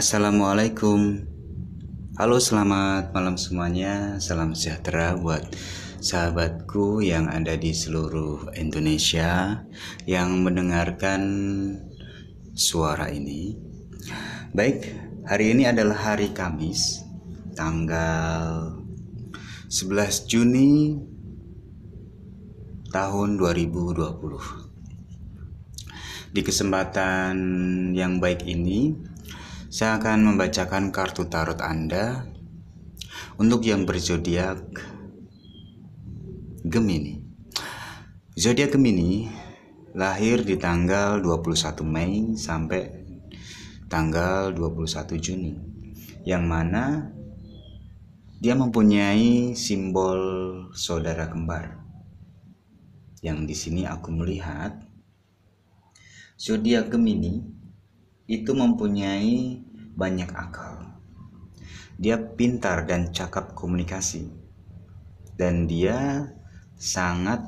Assalamualaikum. Halo, selamat malam semuanya. Salam sejahtera buat sahabatku yang ada di seluruh Indonesia yang mendengarkan suara ini. Baik, hari ini adalah hari Kamis, tanggal 11 Juni tahun 2020. Di kesempatan yang baik ini, saya akan membacakan kartu tarot Anda untuk yang berzodiak Gemini. Zodiak Gemini lahir di tanggal 21 Mei sampai tanggal 21 Juni, yang mana dia mempunyai simbol saudara kembar. Yang di sini aku melihat zodiak Gemini itu mempunyai banyak akal. Dia pintar dan cakap komunikasi. Dan dia sangat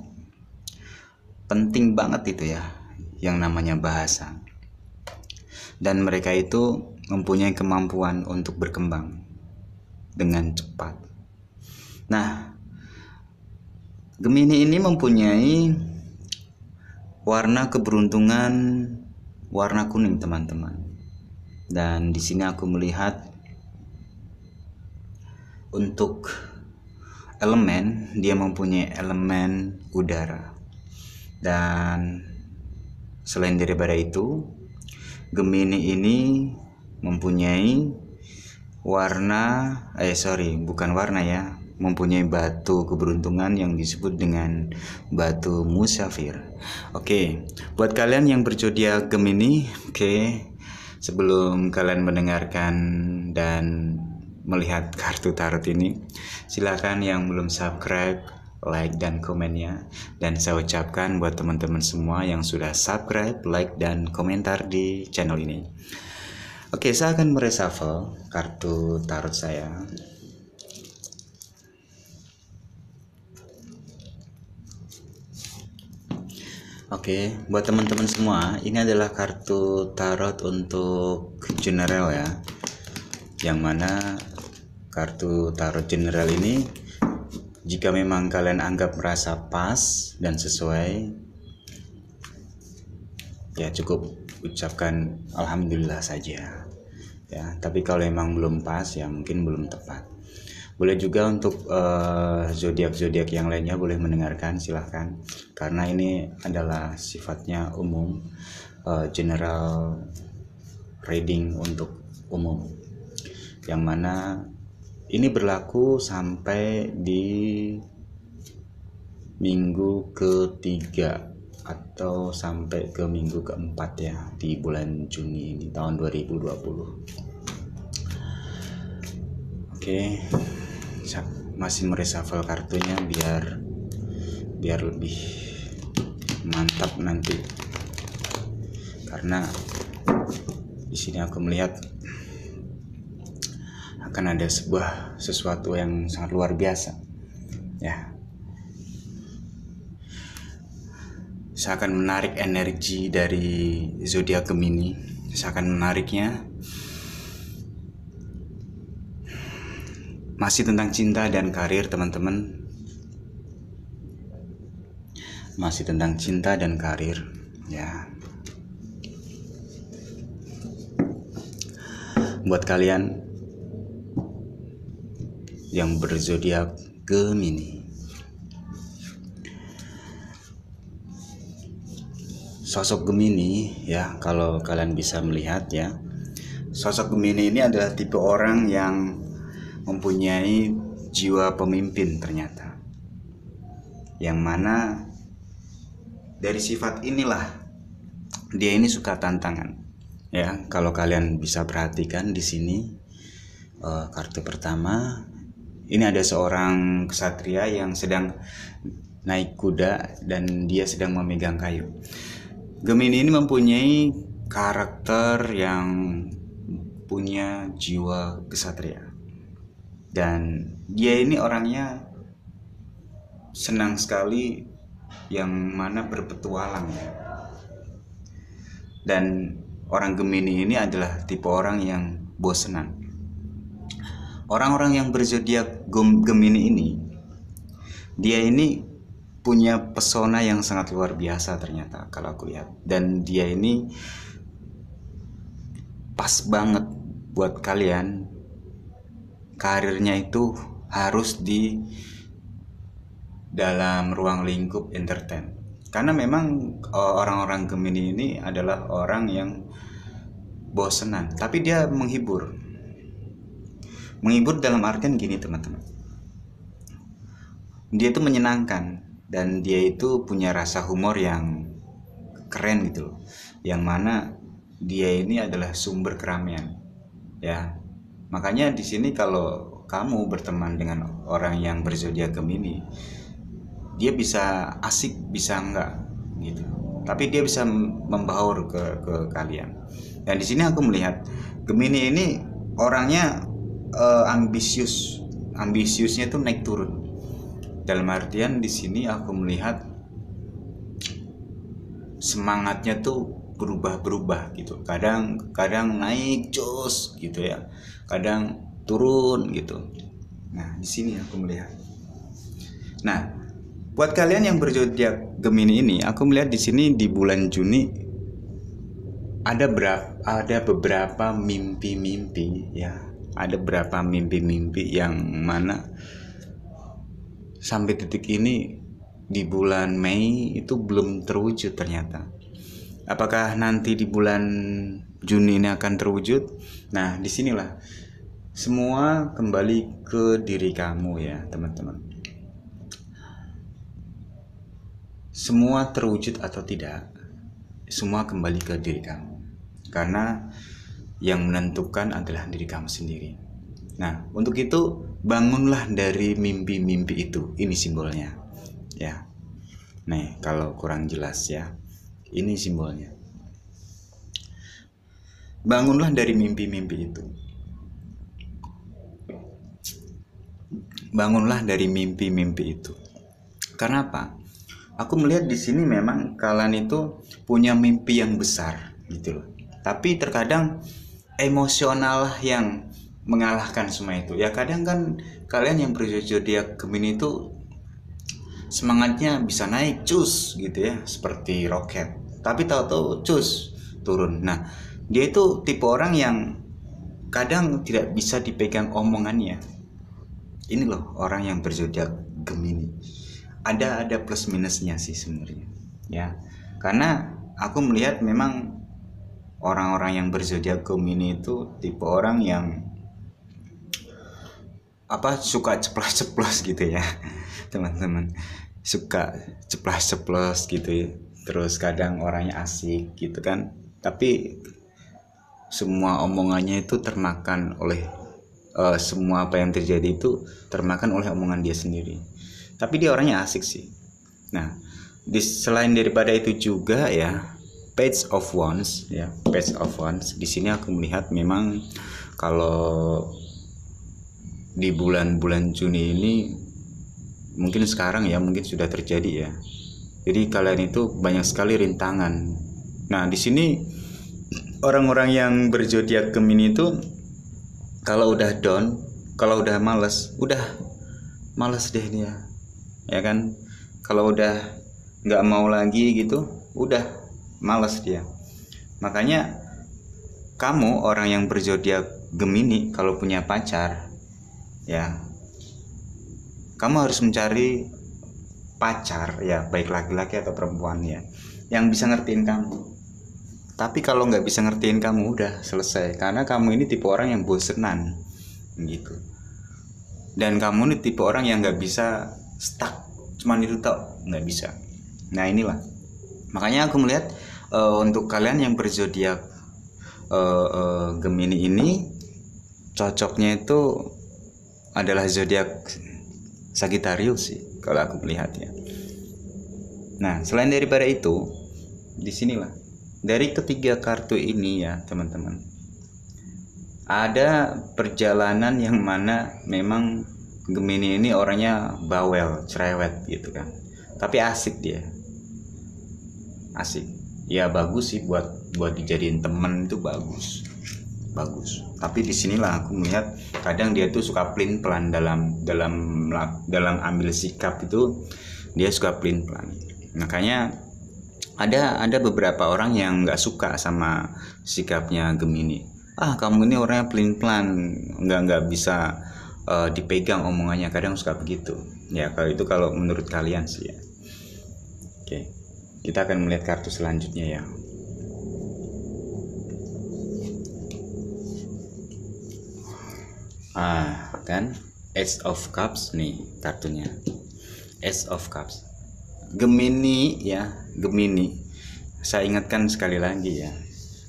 penting banget itu ya, yang namanya bahasa. Dan mereka itu mempunyai kemampuan untuk berkembang dengan cepat. Nah, Gemini ini mempunyai warna keberuntungan warna kuning, teman-teman. Dan di sini aku melihat untuk elemen, dia mempunyai elemen udara. Dan selain daripada itu, Gemini ini mempunyai mempunyai batu keberuntungan yang disebut dengan batu musafir. Oke, buat kalian yang berzodiak Gemini, sebelum kalian mendengarkan dan melihat kartu tarot ini, silakan yang belum subscribe, like dan komennya. Dan saya ucapkan buat teman-teman semua yang sudah subscribe, like dan komentar di channel ini. Oke, saya akan mereshuffle kartu tarot saya. Oke, buat teman-teman semua, ini adalah kartu tarot untuk general ya. Yang mana kartu tarot general ini, jika memang kalian anggap merasa pas dan sesuai, ya cukup ucapkan alhamdulillah saja. Ya, tapi kalau memang belum pas, ya mungkin belum tepat. Boleh juga untuk zodiak-zodiak yang lainnya boleh mendengarkan, silahkan. Karena ini adalah sifatnya umum, general reading untuk umum. Yang mana ini berlaku sampai di minggu ketiga atau sampai ke minggu keempat ya, di bulan Juni di tahun 2020. Oke, masih mereshuffle kartunya biar lebih mantap nanti, karena di sini aku melihat akan ada sesuatu yang sangat luar biasa ya. Saya akan menarik energi dari zodiak Gemini. Saya akan menariknya. Masih tentang cinta dan karir, teman-teman. Masih tentang cinta dan karir ya. Buat kalian yang berzodiak Gemini, sosok Gemini ya, kalau kalian bisa melihat ya, sosok Gemini ini adalah tipe orang yang mempunyai jiwa pemimpin ternyata, yang mana dari sifat inilah dia ini suka tantangan ya. Kalau kalian bisa perhatikan di sini, kartu pertama ini ada seorang ksatria yang sedang naik kuda dan dia sedang memegang kayu. Gemini ini mempunyai karakter yang punya jiwa ksatria. Dan dia ini orangnya senang sekali yang mana berpetualang ya. Dan orang Gemini ini adalah tipe orang yang bosenan. Orang-orang yang berzodiak Gemini ini, dia ini punya pesona yang sangat luar biasa ternyata kalau aku lihat. Dan dia ini pas banget buat kalian, karirnya itu harus di dalam ruang lingkup entertain. Karena memang orang-orang Gemini ini adalah orang yang bosenan, tapi dia menghibur. Menghibur dalam artian gini teman-teman, dia itu menyenangkan dan dia itu punya rasa humor yang keren gitu loh, yang mana dia ini adalah sumber keramaian ya. Makanya di sini kalau kamu berteman dengan orang yang berzodiak Gemini, dia bisa asik bisa enggak gitu, tapi dia bisa membaur ke kalian. Dan di sini aku melihat Gemini ini orangnya ambisiusnya tuh naik turun. Dalam artian di sini aku melihat semangatnya tuh berubah-berubah gitu. Kadang naik jos gitu ya, kadang turun gitu. Nah, di sini aku melihat. Nah, buat kalian yang berzodiak Gemini ini, aku melihat di sini di bulan Juni ada beberapa mimpi-mimpi ya. Ada beberapa mimpi-mimpi yang mana sampai detik ini di bulan Mei itu belum terwujud ternyata. Apakah nanti di bulan Juni ini akan terwujud? Nah, disinilah semua kembali ke diri kamu ya teman-teman. Semua terwujud atau tidak, semua kembali ke diri kamu. Karena yang menentukan adalah diri kamu sendiri. Nah, untuk itu bangunlah dari mimpi-mimpi itu. Ini simbolnya ya. Nih, kalau kurang jelas ya, ini simbolnya. Bangunlah dari mimpi-mimpi itu. Bangunlah dari mimpi-mimpi itu. Karena apa? Aku melihat di sini memang kalian itu punya mimpi yang besar gitu loh. Tapi terkadang emosional yang mengalahkan semua itu. Ya kadang kan kalian yang berzodiak Gemini itu semangatnya bisa naik cus gitu ya, seperti roket. Tapi tahu-tahu cus turun. Nah, dia itu tipe orang yang kadang tidak bisa dipegang omongannya. Ini loh orang yang berzodiak Gemini. Ada plus minusnya sih sebenarnya ya. Karena aku melihat memang orang-orang yang berzodiak Gemini itu tipe orang yang suka ceplos-ceplos gitu ya teman-teman, suka ceplos-ceplos gitu ya. Terus kadang orangnya asik gitu kan, tapi semua omongannya itu termakan oleh semua apa yang terjadi itu termakan oleh omongan dia sendiri. Tapi dia orangnya asik sih. Nah, selain daripada itu juga ya, Page of Wands ya, Page of Wands. Di sini aku melihat memang kalau di bulan-bulan Juni ini mungkin sekarang ya, mungkin sudah terjadi ya. Jadi kalian itu banyak sekali rintangan. Nah, di sini orang-orang yang berzodiak Gemini itu kalau udah down, kalau udah males deh dia. Ya kan, kalau udah nggak mau lagi gitu, udah malas dia. Makanya kamu orang yang berzodiak Gemini kalau punya pacar ya, kamu harus mencari pacar ya, baik laki-laki atau perempuan ya, yang bisa ngertiin kamu. Tapi kalau nggak bisa ngertiin kamu, udah selesai. Karena kamu ini tipe orang yang bosenan gitu. Dan kamu ini tipe orang yang nggak bisa stuck, cuman itu tau, nggak bisa. Nah inilah, makanya aku melihat untuk kalian yang berzodiak Gemini ini cocoknya itu adalah zodiak Sagittarius sih kalau aku melihat ya. Nah selain daripada itu, disinilah dari ketiga kartu ini ya teman-teman, ada perjalanan yang mana memang Gemini ini orangnya bawel, cerewet gitu kan. Tapi asik dia. Asik. Ya bagus sih buat dijadiin temen itu bagus. bagus. Tapi disinilah aku melihat kadang dia tuh suka pelin pelan dalam ambil sikap itu, dia suka pelin pelan. Makanya ada beberapa orang yang nggak suka sama sikapnya Gemini. Kamu ini orangnya pelin pelan, nggak bisa dipegang omongannya, kadang suka begitu. Ya kalau menurut kalian sih ya. Oke, kita akan melihat kartu selanjutnya ya. Kan Ace of Cups nih kartunya. Ace of Cups. Gemini ya, Gemini. Saya ingatkan sekali lagi ya.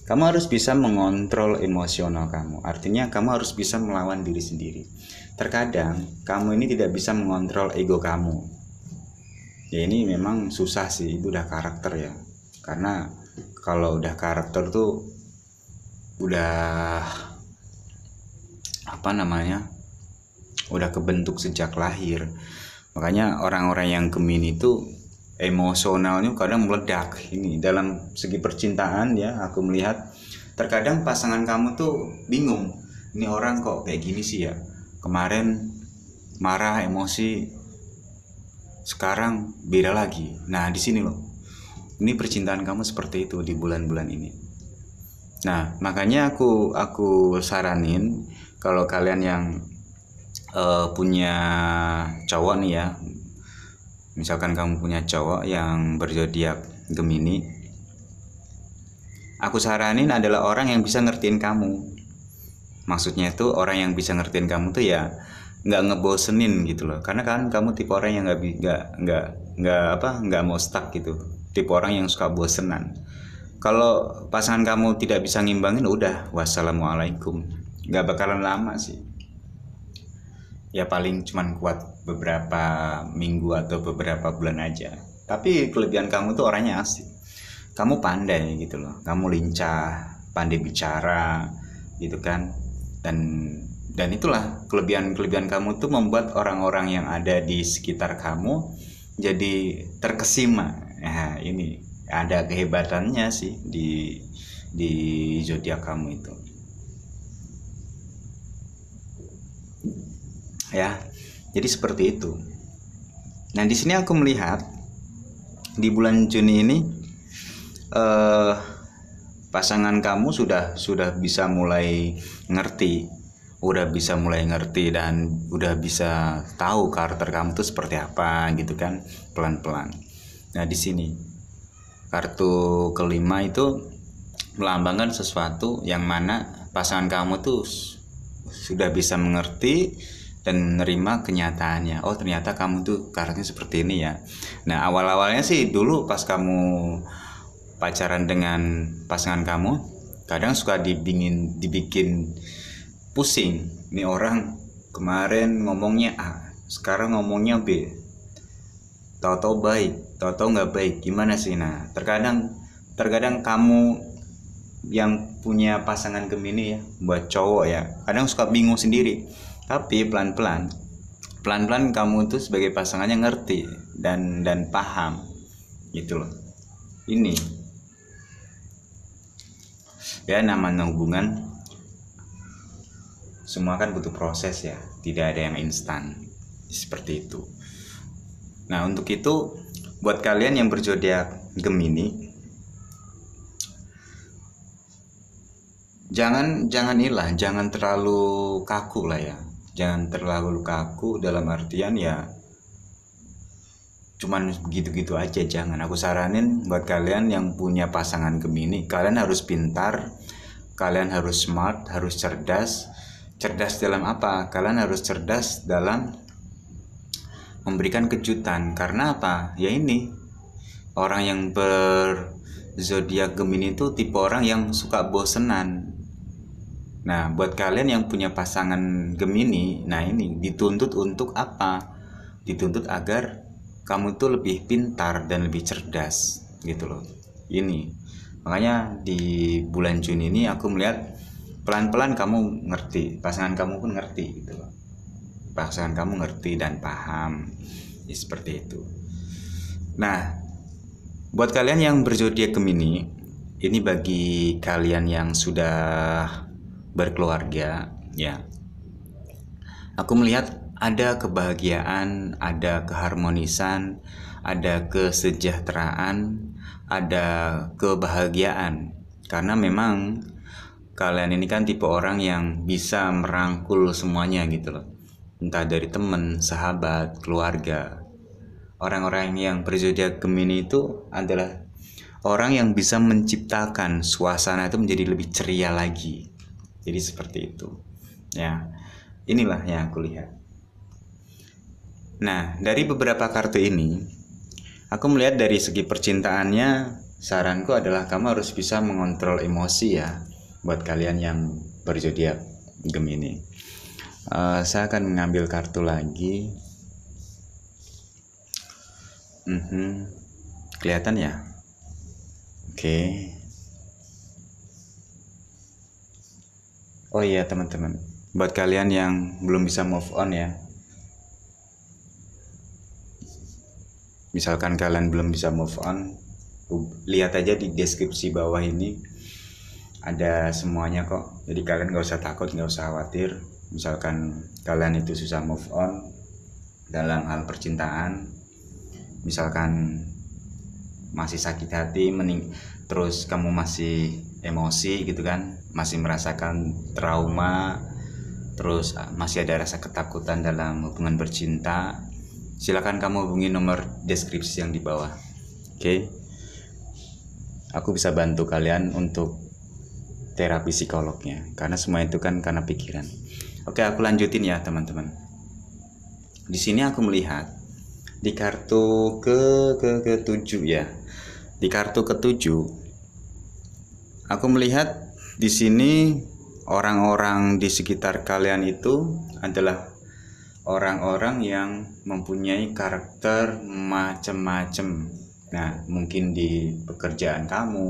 Kamu harus bisa mengontrol emosional kamu. Artinya kamu harus bisa melawan diri sendiri. Terkadang kamu ini tidak bisa mengontrol ego kamu. Ya ini memang susah sih, itu udah karakter ya. Karena kalau udah karakter tuh udah udah kebentuk sejak lahir. Makanya orang-orang yang Gemini itu emosionalnya kadang meledak. Ini dalam segi percintaan ya, aku melihat terkadang pasangan kamu tuh bingung, ini orang kok kayak gini sih ya, kemarin marah emosi, sekarang beda lagi. Nah di sini loh, ini percintaan kamu seperti itu di bulan-bulan ini. Nah makanya aku saranin kalau kalian yang punya cowok nih ya, misalkan kamu punya cowok yang berzodiak Gemini, aku saranin adalah orang yang bisa ngertiin kamu. Maksudnya itu orang yang bisa ngertiin kamu tuh ya nggak ngebosenin gitu loh. Karena kan kamu tipe orang yang nggak mau stuck gitu. Tipe orang yang suka bosenan. Kalau pasangan kamu tidak bisa ngimbangin, udah wassalamualaikum. Nggak bakalan lama sih. Ya paling cuman kuat beberapa minggu atau beberapa bulan aja. Tapi kelebihan kamu tuh orangnya asik. Kamu pandai gitu loh. Kamu lincah, pandai bicara gitu kan. Dan itulah kelebihan kamu tuh membuat orang-orang yang ada di sekitar kamu jadi terkesima. Nah, ini ada kehebatannya sih di zodiak kamu itu. Ya, jadi seperti itu. Nah di sini aku melihat di bulan Juni ini pasangan kamu sudah bisa mulai ngerti, dan udah bisa tahu karakter kamu tuh seperti apa gitu kan, pelan-pelan. Nah di sini kartu kelima itu melambangkan sesuatu yang mana pasangan kamu tuh sudah bisa mengerti dan menerima kenyataannya. Oh ternyata kamu tuh karakternya seperti ini ya. Nah awal-awalnya sih dulu pas kamu pacaran dengan pasangan kamu, kadang suka dibikin pusing. Ini orang kemarin ngomongnya A, sekarang ngomongnya B. Tahu-tahu baik, tahu-tahu nggak baik. Gimana sih? Nah terkadang kamu yang punya pasangan Gemini ya, buat cowok ya, kadang suka bingung sendiri. Tapi pelan-pelan kamu tuh sebagai pasangannya ngerti dan paham gitu loh. Ini ya namanya hubungan, semua kan butuh proses ya, tidak ada yang instan seperti itu. Nah untuk itu buat kalian yang berzodiak Gemini, jangan terlalu kaku lah ya. Jangan terlalu kaku dalam artian ya cuman gitu-gitu aja, jangan. Aku saranin buat kalian yang punya pasangan Gemini, kalian harus pintar, kalian harus smart, harus cerdas. Cerdas dalam apa? Kalian harus cerdas dalam memberikan kejutan. Karena apa? Ya ini, orang yang berzodiak Gemini itu tipe orang yang suka bosenan. Nah, buat kalian yang punya pasangan Gemini, nah ini dituntut untuk apa? Dituntut agar kamu tuh lebih pintar dan lebih cerdas, gitu loh. Ini, makanya di bulan Juni ini aku melihat pelan-pelan kamu ngerti, pasangan kamu pun ngerti, gitu loh. Pasangan kamu ngerti dan paham, ya, seperti itu. Nah, buat kalian yang berzodiak Gemini, ini bagi kalian yang sudah berkeluarga, ya. Aku melihat ada kebahagiaan, ada keharmonisan, ada kesejahteraan, ada kebahagiaan. Karena memang kalian ini kan tipe orang yang bisa merangkul semuanya gitu loh. Entah dari teman, sahabat, keluarga. Orang-orang yang berzodiak Gemini itu adalah orang yang bisa menciptakan suasana itu menjadi lebih ceria lagi. Jadi seperti itu. Ya, inilah yang aku lihat. Nah, dari beberapa kartu ini, aku melihat dari segi percintaannya, saranku adalah kamu harus bisa mengontrol emosi ya, buat kalian yang berzodiak Gemini. Saya akan mengambil kartu lagi. Kelihatan ya? Oke. Oh iya teman-teman, buat kalian yang belum bisa move on ya, misalkan kalian belum bisa move on, lihat aja di deskripsi bawah ini ada semuanya kok. Jadi kalian gak usah takut, gak usah khawatir. Misalkan kalian itu susah move on dalam hal percintaan, misalkan masih sakit hati, terus kamu masih emosi gitu kan, masih merasakan trauma, terus masih ada rasa ketakutan dalam hubungan bercinta, silakan kamu hubungi nomor deskripsi yang di bawah. Oke. Aku bisa bantu kalian untuk terapi psikolognya, karena semua itu kan karena pikiran. Oke, aku lanjutin ya teman-teman. Di sini aku melihat di kartu ke-7 ya. Di kartu ke-7 aku melihat di sini orang-orang di sekitar kalian itu adalah orang-orang yang mempunyai karakter macam-macam. Nah, mungkin di pekerjaan kamu,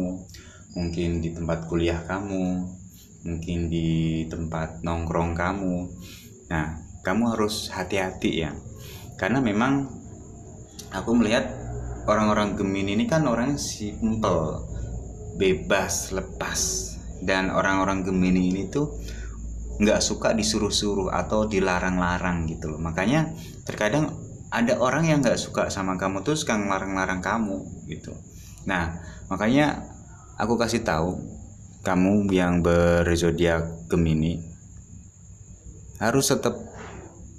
mungkin di tempat kuliah kamu, mungkin di tempat nongkrong kamu. Nah, kamu harus hati-hati ya. Karena memang aku melihat orang-orang Gemini ini kan orang simple, bebas, lepas. Dan orang-orang Gemini ini tuh nggak suka disuruh-suruh atau dilarang-larang gitu loh. Makanya terkadang ada orang yang nggak suka sama kamu tuh suka ngelarang-larang kamu gitu. Nah, makanya aku kasih tahu kamu yang berzodiak Gemini harus tetap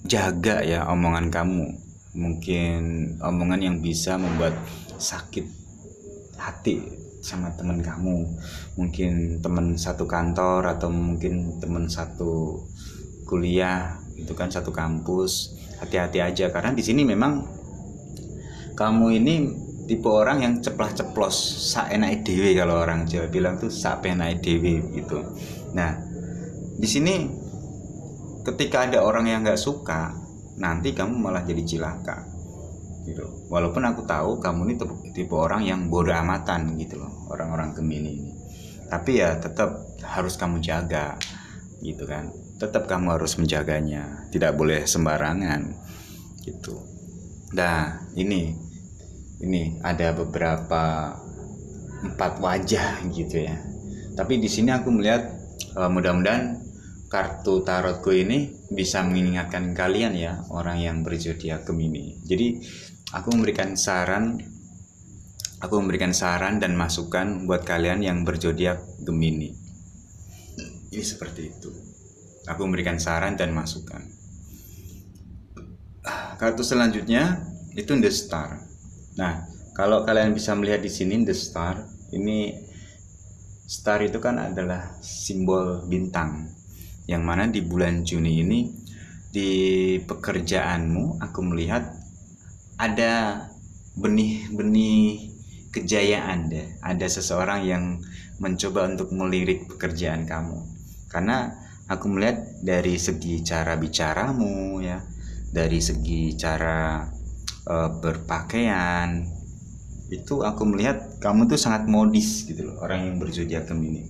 jaga ya omongan kamu. Mungkin omongan yang bisa membuat sakit hati sama teman kamu, mungkin teman satu kantor atau mungkin teman satu kuliah itu kan, satu kampus. Hati-hati aja, karena di sini memang kamu ini tipe orang yang ceplas-ceplos, saenake dhewe, kalau orang Jawa bilang tuh sapenake dhewe gitu. Nah, di sini ketika ada orang yang nggak suka, nanti kamu malah jadi cilaka gitu. Walaupun aku tahu kamu ini tipe orang yang bodoh amatan gitu loh, orang-orang Gemini ini, tapi ya tetap harus kamu jaga gitu kan. Tetap kamu harus menjaganya, tidak boleh sembarangan gitu. Nah, ini ada beberapa 4 wajah gitu ya. Tapi di sini aku melihat mudah-mudahan kartu tarotku ini bisa mengingatkan kalian ya, orang yang berzodiak Gemini. Jadi aku memberikan saran dan masukan buat kalian yang berzodiak Gemini. Ini seperti itu. Aku memberikan saran dan masukan. Kartu selanjutnya itu The Star. Nah, kalau kalian bisa melihat di sini The Star, ini star itu kan adalah simbol bintang. Yang mana di bulan Juni ini di pekerjaanmu aku melihat ada benih-benih kejayaan deh. Ada seseorang yang mencoba untuk melirik pekerjaan kamu. Karena aku melihat dari segi cara bicaramu ya, dari segi cara berpakaian, itu aku melihat kamu tuh sangat modis gitu loh, orang yang berzodiak Gemini.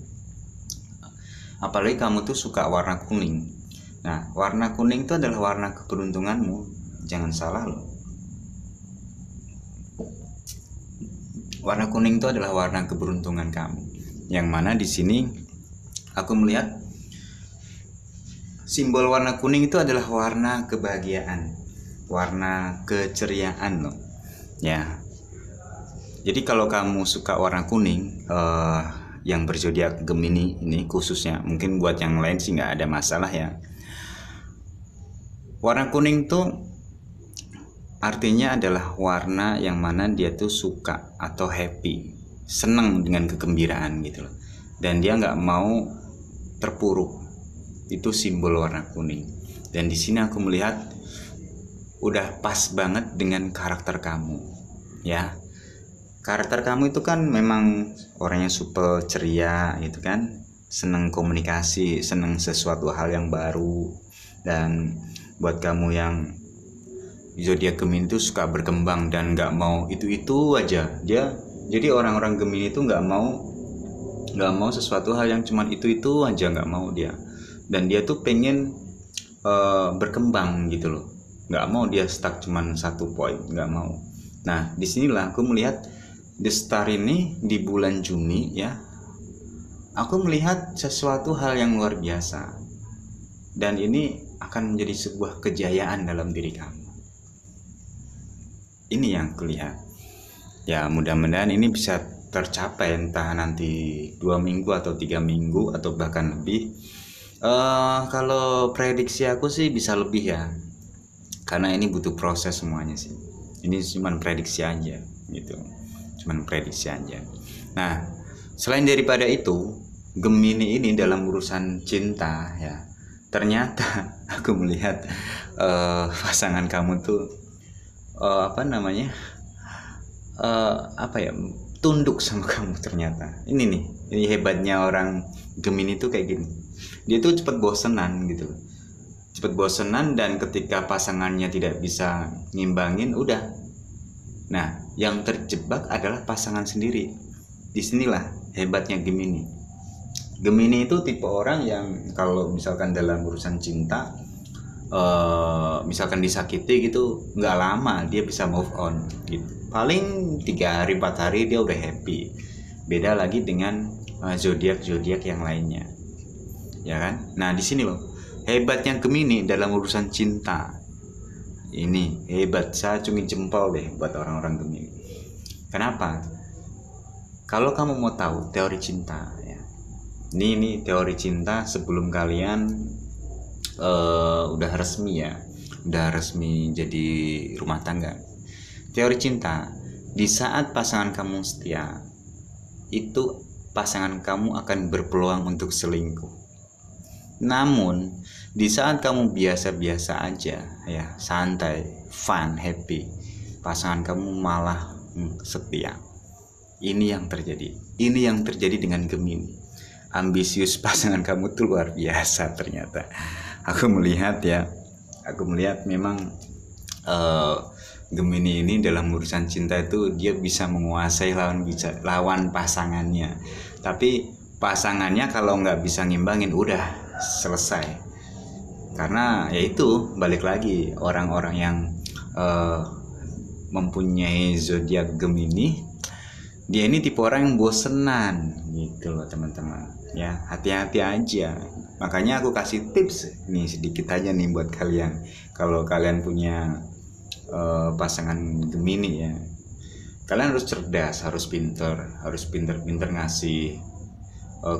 Apalagi kamu tuh suka warna kuning. Nah, warna kuning itu adalah warna keberuntunganmu, jangan salah loh. Warna kuning itu adalah warna keberuntungan kamu. Yang mana di sini aku melihat Simbol warna kuning itu adalah warna kebahagiaan, warna keceriaan loh. Ya. Jadi kalau kamu suka warna kuning, yang berzodiak Gemini ini khususnya, mungkin buat yang lain sih nggak ada masalah ya. Warna kuning tuh artinya adalah warna yang mana dia tuh suka atau happy, senang dengan kegembiraan gitu loh. Dan dia nggak mau terpuruk. Itu simbol warna kuning. Dan di sini aku melihat udah pas banget dengan karakter kamu, ya. Karakter kamu itu kan memang orangnya super ceria gitu kan, seneng komunikasi, seneng sesuatu hal yang baru. Dan buat kamu yang zodiak Gemini itu suka berkembang dan nggak mau itu aja. Jadi orang-orang Gemini itu nggak mau sesuatu hal yang cuman itu aja, nggak mau dia. Dan dia tuh pengen berkembang gitu loh, nggak mau dia stuck cuman satu poin, nggak mau. Nah disinilah aku melihat The Star ini di bulan Juni ya, aku melihat sesuatu hal yang luar biasa, dan ini akan menjadi sebuah kejayaan dalam diri kamu. Ini yang kulihat ya, mudah-mudahan ini bisa tercapai, entah nanti 2 minggu atau 3 minggu atau bahkan lebih. Kalau prediksi aku sih bisa lebih ya, karena ini butuh proses semuanya sih. Ini cuman prediksi aja gitu, cuman prediksi aja. Nah selain daripada itu, Gemini ini dalam urusan cinta ya, ternyata aku melihat pasangan kamu tuh tunduk sama kamu ternyata. Ini hebatnya orang Gemini tuh kayak gini. Dia tuh cepet bosenan gitu, cepet bosenan, dan ketika pasangannya tidak bisa ngimbangin, udah. Nah, yang terjebak adalah pasangan sendiri. Disinilah hebatnya Gemini. Gemini itu tipe orang yang kalau misalkan dalam urusan cinta, misalkan disakiti gitu, nggak lama dia bisa move on gitu. Paling 3 hari 4 hari dia udah happy. Beda lagi dengan zodiak yang lainnya, ya kan? Nah di sini loh hebatnya Gemini dalam urusan cinta. Ini hebat, saya acungin jempol deh buat orang-orang Gemini. Kenapa? Kalau kamu mau tahu teori cinta ya, ini teori cinta sebelum kalian udah resmi jadi rumah tangga. Teori cinta, di saat pasangan kamu setia, itu pasangan kamu akan berpeluang untuk selingkuh. Namun di saat kamu biasa-biasa aja ya, santai, fun, happy, pasangan kamu malah setia. Ini yang terjadi dengan Gemini. Ambisius pasangan kamu tuh luar biasa ternyata. Aku melihat memang Gemini ini dalam urusan cinta itu dia bisa menguasai lawan pasangannya. Tapi pasangannya kalau nggak bisa ngimbangin, udah selesai. Karena yaitu balik lagi, orang-orang yang mempunyai zodiak Gemini, dia ini tipe orang yang bosenan gitu loh teman-teman ya. Hati-hati aja. Makanya aku kasih tips nih sedikit aja nih buat kalian. Kalau kalian punya pasangan Gemini ya, kalian harus cerdas, harus pinter ngasih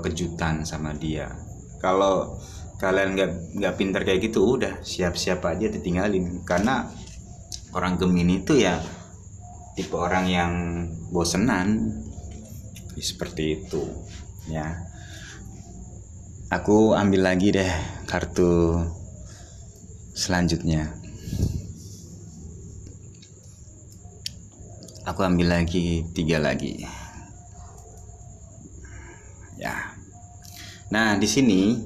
kejutan sama dia. Kalau kalian nggak pinter kayak gitu, udah siap-siap aja ditinggalin. Karena orang Gemini itu ya tipe orang yang bosenan seperti itu ya. Aku ambil lagi deh kartu selanjutnya. Aku ambil lagi 3 lagi. Ya. Nah, di sini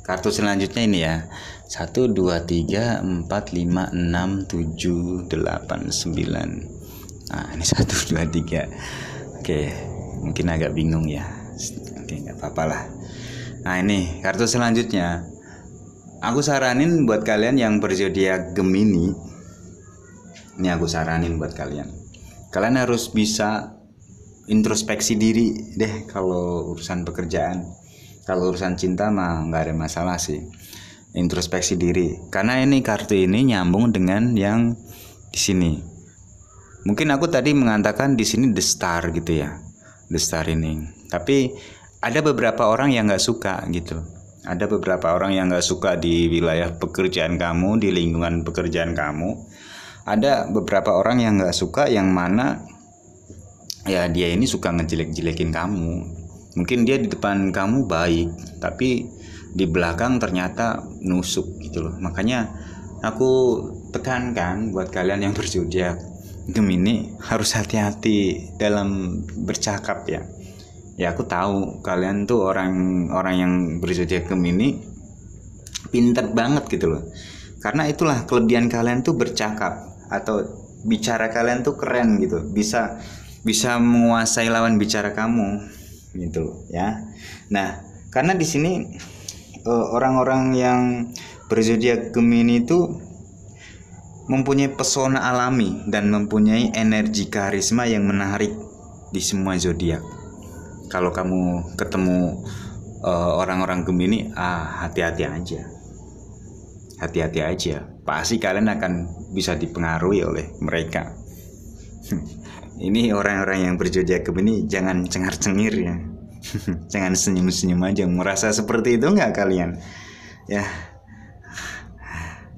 kartu selanjutnya ini ya. 1 2 3 4 5 6 7 8 9. Nah, ini 1 2 3. Oke, mungkin agak bingung ya. Oke, enggak apa-apa lah. Nah, ini kartu selanjutnya. Aku saranin buat kalian yang berzodiak Gemini. Ini aku saranin buat kalian. Kalian harus bisa introspeksi diri deh kalau urusan pekerjaan. Kalau urusan cinta mah nggak ada masalah sih. introspeksi diri. Karena ini kartu ini nyambung dengan yang di sini. Mungkin aku tadi mengatakan di sini the star gitu ya, the star ini. Tapi ada beberapa orang yang nggak suka gitu. Ada beberapa orang yang nggak suka di wilayah pekerjaan kamu, di lingkungan pekerjaan kamu. Ada beberapa orang yang nggak suka, yang mana ya dia ini suka ngejelek-jelekin kamu. Mungkin dia di depan kamu baik, tapi di belakang ternyata nusuk gitu loh. Makanya aku tekankan buat kalian yang berzodiak Gemini harus hati-hati dalam bercakap ya. Ya aku tahu kalian tuh orang yang berzodiak Gemini pintar banget gitu loh. Karena itulah kelebihan kalian tuh bercakap atau bicara kalian tuh keren gitu. Bisa menguasai lawan bicara kamu gitu loh ya. Nah, karena di sini orang-orang yang berzodiak Gemini itu mempunyai pesona alami dan mempunyai energi karisma yang menarik di semua zodiak. Kalau kamu ketemu orang-orang Gemini, hati-hati aja. Hati-hati aja. Pasti kalian akan bisa dipengaruhi oleh mereka. Ini orang-orang yang berzodiak Gemini jangan cengar-cengir ya. Jangan senyum-senyum aja. Merasa seperti itu nggak kalian? Ya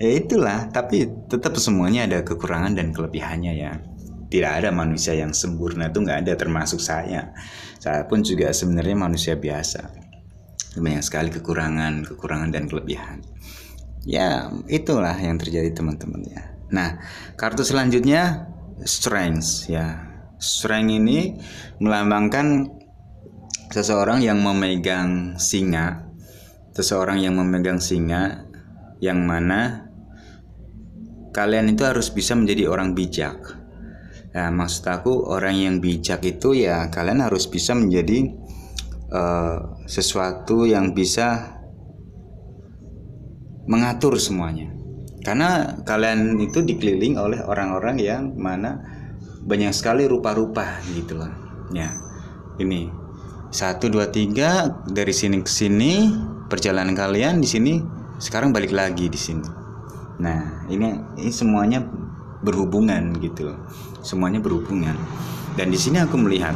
itulah, tapi tetap semuanya ada kekurangan dan kelebihannya ya. Tidak ada manusia yang sempurna, itu nggak ada, termasuk saya pun juga sebenarnya manusia biasa, banyak sekali kekurangan dan kelebihan ya. Itulah yang terjadi teman-teman ya. Nah, kartu selanjutnya strength ya. Strength ini melambangkan seseorang yang memegang singa, yang mana kalian itu harus bisa menjadi orang bijak. Nah, maksud aku orang yang bijak itu ya kalian harus bisa menjadi sesuatu yang bisa mengatur semuanya. Karena kalian itu dikeliling oleh orang-orang yang mana banyak sekali rupa-rupa gitu loh. Ya, ini 1, 2, 3 dari sini ke sini perjalanan kalian di sini, sekarang balik lagi di sini. Nah, ini semuanya berhubungan gitu. Semuanya berhubungan. Dan di sini aku melihat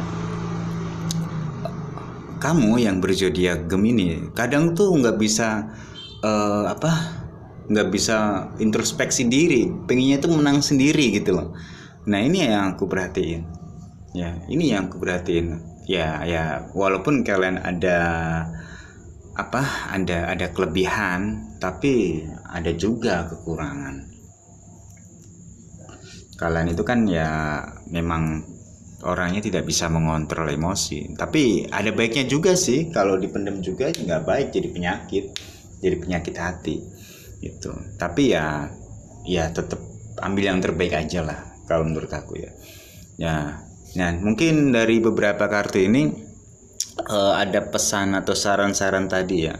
kamu yang berzodiak Gemini kadang tuh nggak bisa nggak bisa introspeksi diri, pengennya tuh menang sendiri gitu loh. Nah, ini yang aku perhatiin. Ya, ini yang aku perhatiin. Ya, walaupun kalian ada kelebihan, tapi ada juga kekurangan. Kalian itu kan ya memang orangnya tidak bisa mengontrol emosi, tapi ada baiknya juga sih. Kalau dipendam juga nggak baik, jadi penyakit hati gitu. Tapi ya tetap ambil yang terbaik aja lah kalau menurut aku ya. Nah, mungkin dari beberapa kartu ini ada pesan atau saran-saran tadi ya.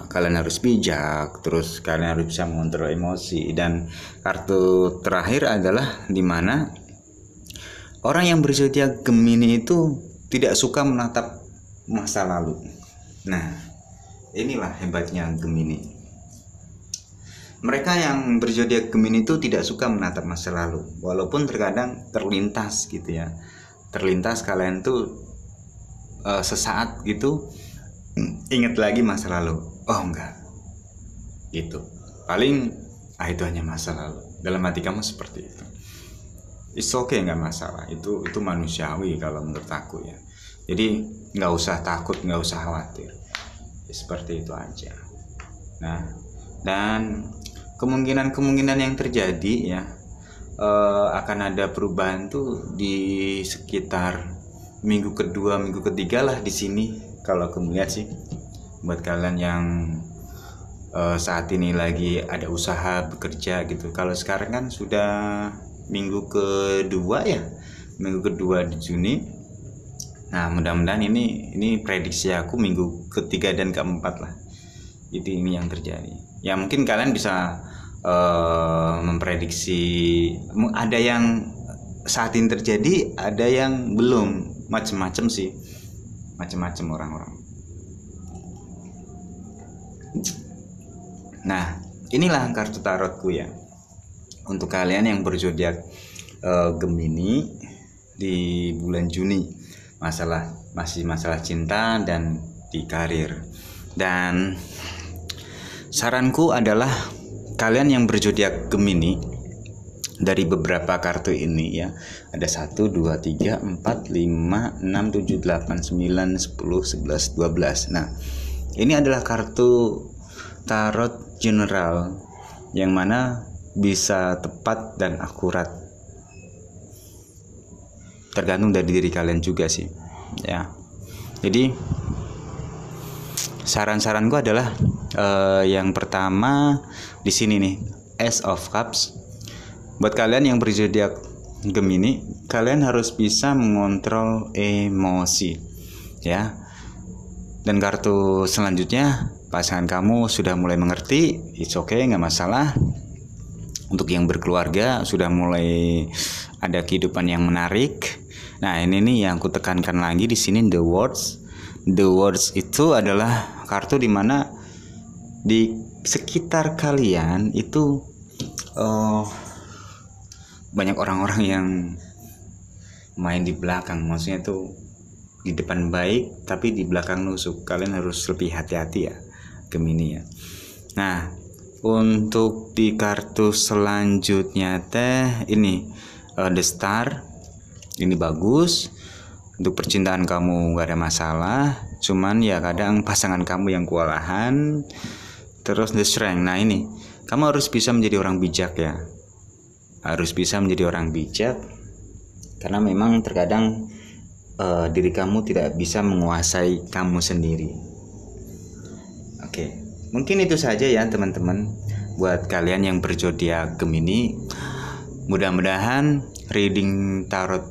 Kalian harus bijak, terus kalian harus bisa mengontrol emosi. Dan kartu terakhir adalah dimana orang yang berzodiak Gemini itu tidak suka menatap masa lalu. Nah, inilah hebatnya Gemini. Mereka yang berzodiak Gemini itu tidak suka menatap masa lalu, walaupun terkadang terlintas gitu ya. Terlintas kalian tuh sesaat gitu ingat lagi masa lalu. Oh enggak gitu, paling itu hanya masa lalu. Dalam hati kamu seperti itu. It's okay, nggak masalah, itu manusiawi kalau menurut aku ya. Jadi nggak usah takut, nggak usah khawatir, seperti itu aja. Nah, dan kemungkinan yang terjadi ya akan ada perubahan tuh di sekitar minggu kedua, minggu ketiga lah di sini. Kalau aku melihat sih, buat kalian yang saat ini lagi ada usaha bekerja gitu. Kalau sekarang kan sudah minggu kedua ya, minggu kedua di Juni. Nah, mudah-mudahan ini prediksi aku minggu ketiga dan keempat lah. Ini yang terjadi. Ya mungkin kalian bisa memprediksi, ada yang saat ini terjadi, ada yang belum, macam-macam sih, macam-macam orang-orang. Nah, inilah kartu tarotku ya. Untuk kalian yang berzodiak Gemini di bulan Juni, masih masalah cinta dan di karir. Dan saranku adalah kalian yang berzodiak Gemini, dari beberapa kartu ini ya, ada 1, 2, 3, 4, 5, 6, 7, 8, 9, 10, 11, 12. Nah, ini adalah kartu tarot general yang mana bisa tepat dan akurat, tergantung dari diri kalian juga sih ya. Jadi saran-saranku adalah yang pertama di sini nih, Ace of Cups. Buat kalian yang berzodiak Gemini, kalian harus bisa mengontrol emosi ya. Dan kartu selanjutnya, pasangan kamu sudah mulai mengerti, it's okay, nggak masalah. Untuk yang berkeluarga sudah mulai ada kehidupan yang menarik. Nah, ini nih yang aku tekankan lagi di sini, the words. The words itu adalah kartu dimana di sekitar kalian itu banyak orang-orang yang main di belakang. Maksudnya tuh di depan baik tapi di belakang nusuk. Kalian harus lebih hati-hati ya, Gemini ya. Nah, untuk di kartu selanjutnya teh ini The Star. Ini bagus. Untuk percintaan kamu gak ada masalah, cuman ya kadang pasangan kamu yang kewalahan. Terus The Strength. Nah, ini kamu harus bisa menjadi orang bijak ya. Harus bisa menjadi orang bijak, karena memang terkadang diri kamu tidak bisa menguasai kamu sendiri. Oke. Mungkin itu saja ya teman-teman, buat kalian yang berzodiak Gemini. Mudah-mudahan reading tarot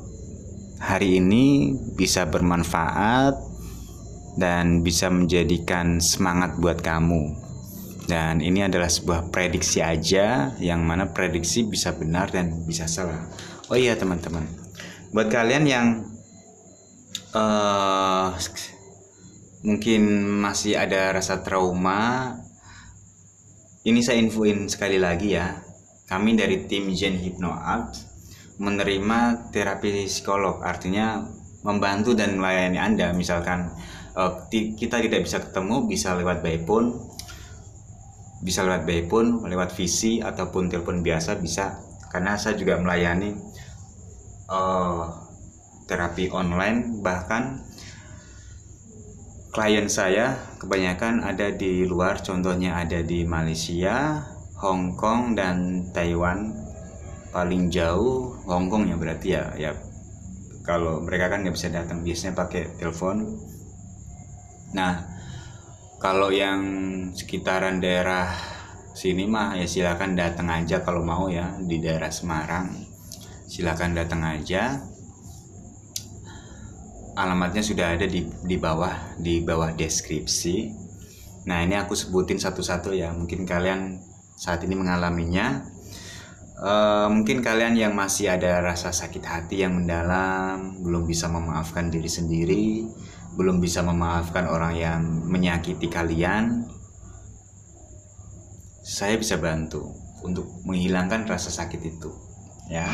hari ini bisa bermanfaat dan bisa menjadikan semangat buat kamu. Dan ini adalah sebuah prediksi aja, yang mana prediksi bisa benar dan bisa salah. Oh iya teman-teman, buat kalian yang mungkin masih ada rasa trauma, ini saya infoin sekali lagi ya. Kami dari tim Zen Hypno Art menerima terapi psikolog, artinya membantu dan melayani Anda. Misalkan kita tidak bisa ketemu, bisa lewat by phone, lewat visi ataupun telepon biasa bisa. Karena saya juga melayani terapi online. Bahkan klien saya kebanyakan ada di luar, contohnya ada di Malaysia, Hong Kong, dan Taiwan. Paling jauh Hong Kong ya, berarti ya kalau mereka kan nggak bisa datang, biasanya pakai telepon. Nah, kalau yang sekitaran daerah sini mah ya silakan datang aja kalau mau ya, di daerah Semarang silakan datang aja. Alamatnya sudah ada di bawah deskripsi. Nah, ini aku sebutin satu-satu ya, mungkin kalian saat ini mengalaminya. Mungkin kalian yang masih ada rasa sakit hati yang mendalam, belum bisa memaafkan diri sendiri, belum bisa memaafkan orang yang menyakiti kalian, saya bisa bantu untuk menghilangkan rasa sakit itu ya.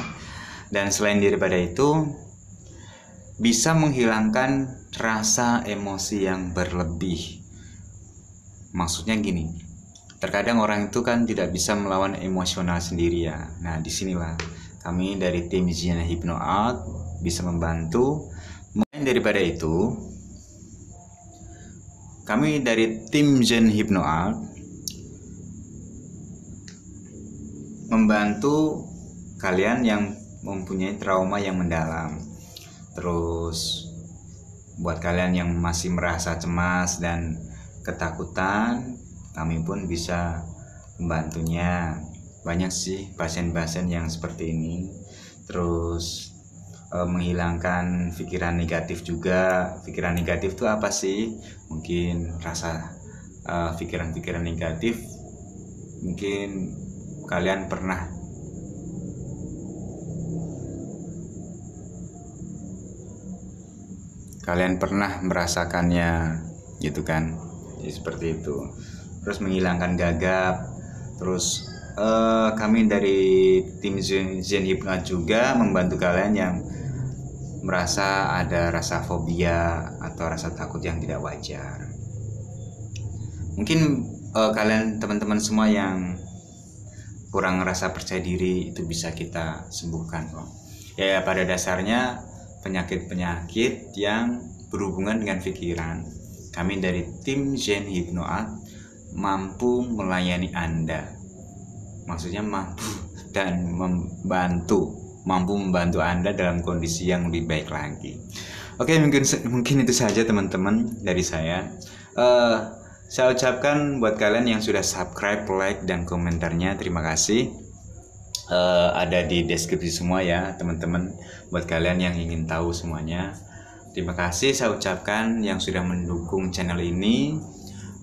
Dan selain daripada itu, bisa menghilangkan rasa emosi yang berlebih. Maksudnya gini, terkadang orang itu kan tidak bisa melawan emosional sendiri ya. Nah, disinilah kami dari tim Zen Hypno Art bisa membantu. Selain daripada itu, kami dari tim Zen Hypno Art membantu kalian yang mempunyai trauma yang mendalam. Terus buat kalian yang masih merasa cemas dan ketakutan, kami pun bisa membantunya. Banyak sih pasien-pasien yang seperti ini. Terus menghilangkan pikiran negatif juga. Pikiran negatif itu apa sih? Mungkin rasa pikiran-pikiran negatif. Mungkin kalian pernah merasakannya gitu kan. Jadi seperti itu. Terus menghilangkan gagap, Terus kami dari tim Zen Hipnot juga membantu kalian yang merasa ada rasa fobia atau rasa takut yang tidak wajar. Mungkin kalian teman-teman semua yang kurang rasa percaya diri itu bisa kita sembuhkan kok. Ya pada dasarnya penyakit-penyakit yang berhubungan dengan pikiran, kami dari tim Zen Hipnot mampu melayani Anda. Maksudnya mampu membantu Anda dalam kondisi yang lebih baik lagi. Oke, mungkin itu saja teman-teman dari saya. Saya ucapkan buat kalian yang sudah subscribe, like, dan komentarnya, terima kasih. Ada di deskripsi semua ya teman-teman, buat kalian yang ingin tahu semuanya. Terima kasih saya ucapkan yang sudah mendukung channel ini.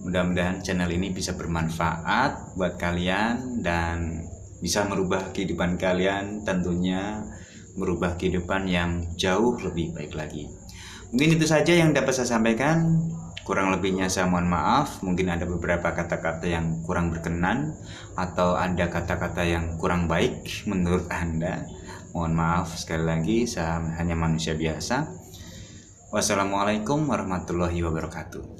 Mudah-mudahan channel ini bisa bermanfaat buat kalian dan bisa merubah kehidupan kalian, tentunya merubah kehidupan yang jauh lebih baik lagi. Mungkin itu saja yang dapat saya sampaikan. Kurang lebihnya saya mohon maaf. Mungkin ada beberapa kata-kata yang kurang berkenan atau ada kata-kata yang kurang baik menurut Anda. Mohon maaf sekali lagi, saya hanya manusia biasa. Wassalamualaikum warahmatullahi wabarakatuh.